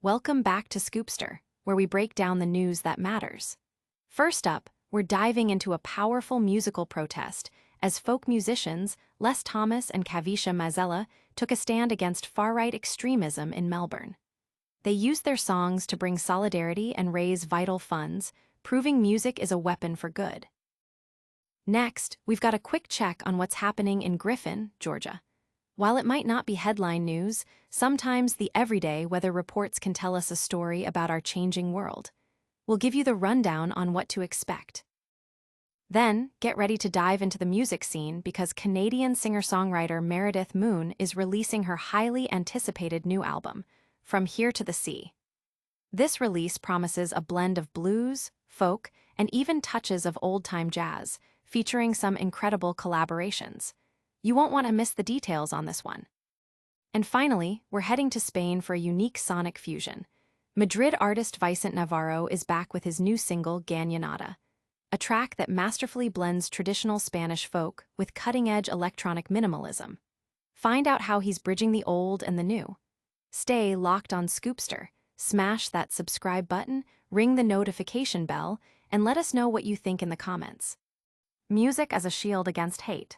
Welcome back to Scoopster, where we break down the news that matters. First up, we're diving into a powerful musical protest as folk musicians Les Thomas and Kavisha Mazzella took a stand against far-right extremism in Melbourne. They used their songs to bring solidarity and raise vital funds, proving music is a weapon for good. Next, we've got a quick check on what's happening in Griffin, Georgia. While it might not be headline news, sometimes the everyday weather reports can tell us a story about our changing world. We'll give you the rundown on what to expect. Then, get ready to dive into the music scene because Canadian singer-songwriter Meredith Moon is releasing her highly anticipated new album, From Here to the Sea. This release promises a blend of blues, folk, and even touches of old-time jazz, featuring some incredible collaborations. You won't want to miss the details on this one. And finally, we're heading to Spain for a unique sonic fusion. Madrid artist Vicente Navarro is back with his new single, Gañanada, a track that masterfully blends traditional Spanish folk with cutting-edge electronic minimalism. Find out how he's bridging the old and the new. Stay locked on Scoopster, smash that subscribe button, ring the notification bell, and let us know what you think in the comments. Music as a shield against hate.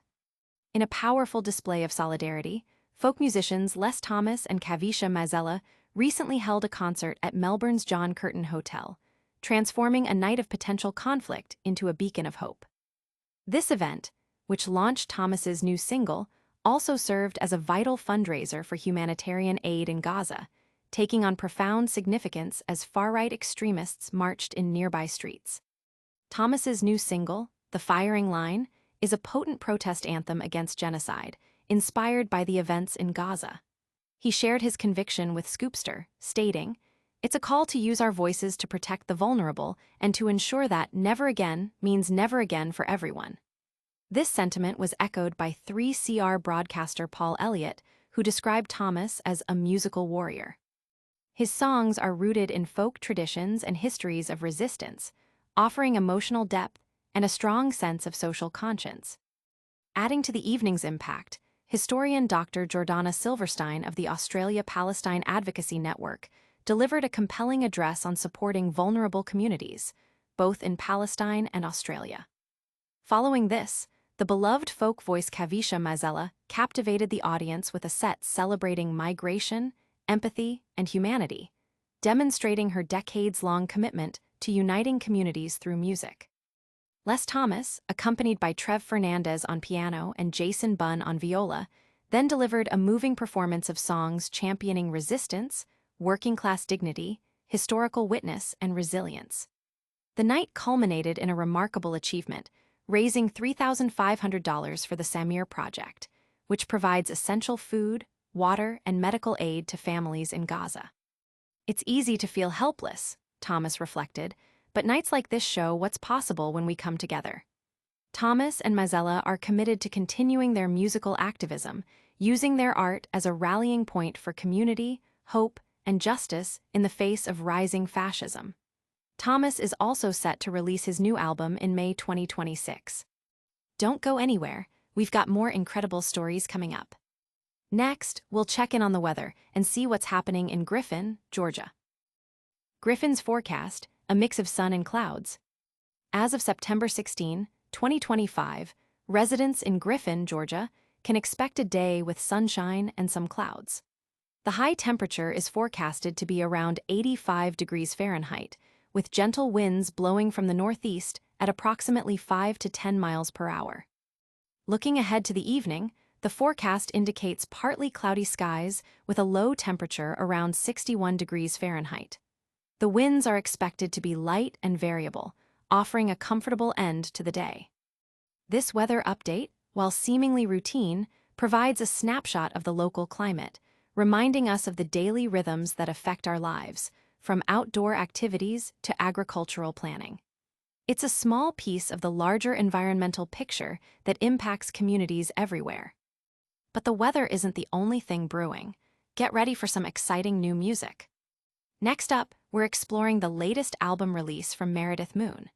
In a powerful display of solidarity, folk musicians Les Thomas and Kavisha Mazzella recently held a concert at Melbourne's John Curtin Hotel, transforming a night of potential conflict into a beacon of hope. This event, which launched Thomas's new single, also served as a vital fundraiser for humanitarian aid in Gaza, taking on profound significance as far-right extremists marched in nearby streets. Thomas's new single, The Firing Line, is a potent protest anthem against genocide, inspired by the events in Gaza. He shared his conviction with Scoopster, stating, "It's a call to use our voices to protect the vulnerable and to ensure that never again means never again for everyone." This sentiment was echoed by 3CR broadcaster Paul Elliott, who described Thomas as a musical warrior. His songs are rooted in folk traditions and histories of resistance, offering emotional depth and a strong sense of social conscience. Adding to the evening's impact, historian Dr. Jordana Silverstein of the Australia-Palestine Advocacy Network delivered a compelling address on supporting vulnerable communities, both in Palestine and Australia. Following this, the beloved folk voice Kavisha Mazzella captivated the audience with a set celebrating migration, empathy, and humanity, demonstrating her decades-long commitment to uniting communities through music. Les Thomas, accompanied by Trev Fernandez on piano and Jason Bunn on viola, then delivered a moving performance of songs championing resistance, working-class dignity, historical witness, and resilience. The night culminated in a remarkable achievement, raising $3,500 for the Samir Project, which provides essential food, water, and medical aid to families in Gaza. "It's easy to feel helpless," Thomas reflected, "but nights like this show what's possible when we come together." Thomas and Mazzella are committed to continuing their musical activism, using their art as a rallying point for community, hope, and justice in the face of rising fascism. Thomas is also set to release his new album in May 2026. Don't go anywhere, we've got more incredible stories coming up. Next, we'll check in on the weather and see what's happening in Griffin, Georgia. Griffin's forecast, a mix of sun and clouds. As of September 16, 2025, residents in Griffin, Georgia, can expect a day with sunshine and some clouds. The high temperature is forecasted to be around 85 degrees Fahrenheit, with gentle winds blowing from the northeast at approximately 5 to 10 miles per hour. Looking ahead to the evening, the forecast indicates partly cloudy skies with a low temperature around 61 degrees Fahrenheit. The winds are expected to be light and variable, offering a comfortable end to the day. This weather update, while seemingly routine, provides a snapshot of the local climate, reminding us of the daily rhythms that affect our lives, from outdoor activities to agricultural planning. It's a small piece of the larger environmental picture that impacts communities everywhere. But the weather isn't the only thing brewing. Get ready for some exciting new music. Next up, we're exploring the latest album release from Meredith Moon.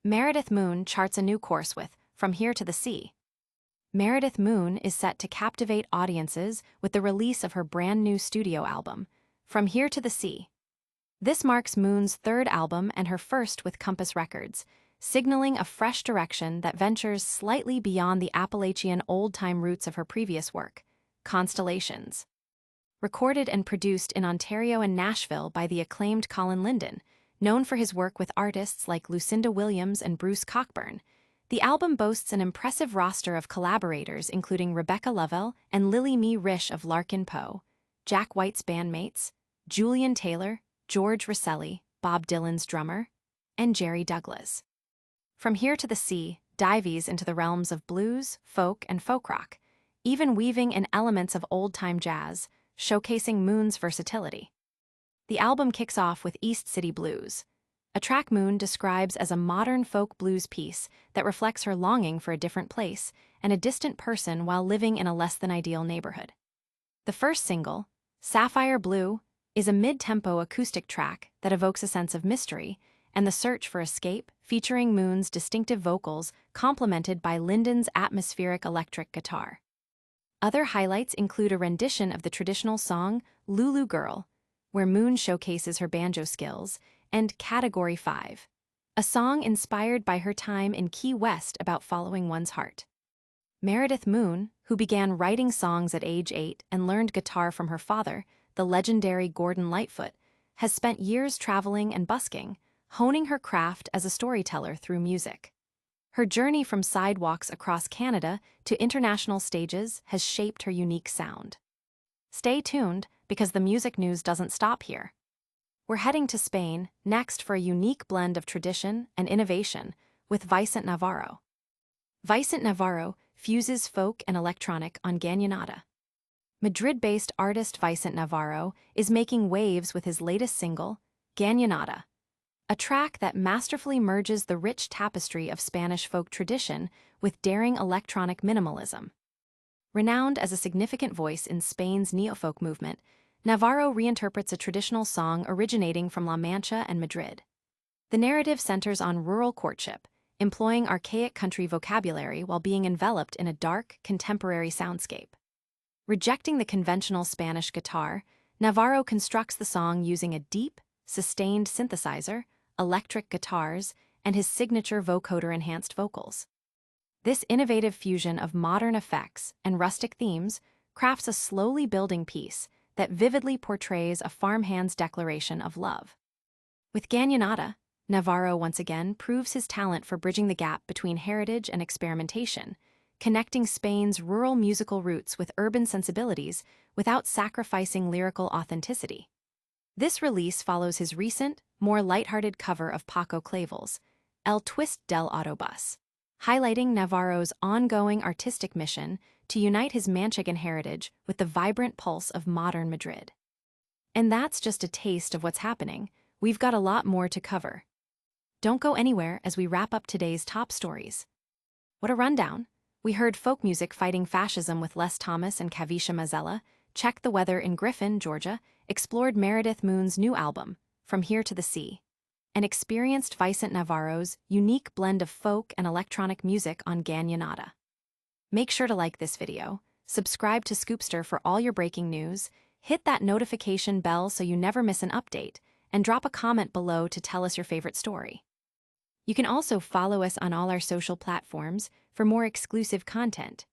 Meredith Moon charts a new course with From Here to the Sea. Meredith Moon is set to captivate audiences with the release of her brand new studio album, From Here to the Sea. This marks Moon's third album and her first with Compass Records, signaling a fresh direction that ventures slightly beyond the Appalachian old-time roots of her previous work, Constellations. Recorded and produced in Ontario and Nashville by the acclaimed Colin Linden, known for his work with artists like Lucinda Williams and Bruce Cockburn, the album boasts an impressive roster of collaborators including Rebecca Lovell and Lily Mee Rish of Larkin Poe, Jack White's bandmates, Julian Taylor, George Rosselli, Bob Dylan's drummer, and Jerry Douglas. From Here to the Sea dives into the realms of blues, folk, and folk rock, even weaving in elements of old-time jazz, showcasing Moon's versatility. The album kicks off with East City Blues, a track Moon describes as a modern folk blues piece that reflects her longing for a different place and a distant person while living in a less-than-ideal neighborhood. The first single, Sapphire Blue, is a mid-tempo acoustic track that evokes a sense of mystery and the search for escape, featuring Moon's distinctive vocals complemented by Linden's atmospheric electric guitar. Other highlights include a rendition of the traditional song Lulu Girl, where Moon showcases her banjo skills, and Category 5, a song inspired by her time in Key West about following one's heart. Meredith Moon, who began writing songs at age 8 and learned guitar from her father, the legendary Gordon Lightfoot, has spent years traveling and busking, honing her craft as a storyteller through music. Her journey from sidewalks across Canada to international stages has shaped her unique sound. Stay tuned, because the music news doesn't stop here. We're heading to Spain next for a unique blend of tradition and innovation with Vicente Navarro. Vicente Navarro fuses folk and electronic on Gañanada. Madrid-based artist Vicente Navarro is making waves with his latest single, Gañanada, a track that masterfully merges the rich tapestry of Spanish folk tradition with daring electronic minimalism. Renowned as a significant voice in Spain's neofolk movement, Navarro reinterprets a traditional song originating from La Mancha and Madrid. The narrative centers on rural courtship, employing archaic country vocabulary while being enveloped in a dark, contemporary soundscape. Rejecting the conventional Spanish guitar, Navarro constructs the song using a deep, sustained synthesizer, electric guitars, and his signature vocoder-enhanced vocals. This innovative fusion of modern effects and rustic themes crafts a slowly building piece that vividly portrays a farmhand's declaration of love. With Gañanada, Navarro once again proves his talent for bridging the gap between heritage and experimentation, connecting Spain's rural musical roots with urban sensibilities without sacrificing lyrical authenticity. This release follows his recent, more lighthearted cover of Paco Clavel's El Twist del Autobus, highlighting Navarro's ongoing artistic mission to unite his Manchegan heritage with the vibrant pulse of modern Madrid. And that's just a taste of what's happening. We've got a lot more to cover. Don't go anywhere as we wrap up today's top stories. What a rundown! We heard folk music fighting fascism with Les Thomas and Kavisha Mazzella, checked the weather in Griffin, Georgia, explored Meredith Moon's new album, From Here to the Sea, and experienced Vicente Navarro's unique blend of folk and electronic music on Gañanada. Make sure to like this video, subscribe to Scoopster for all your breaking news, hit that notification bell so you never miss an update, and drop a comment below to tell us your favorite story. You can also follow us on all our social platforms for more exclusive content.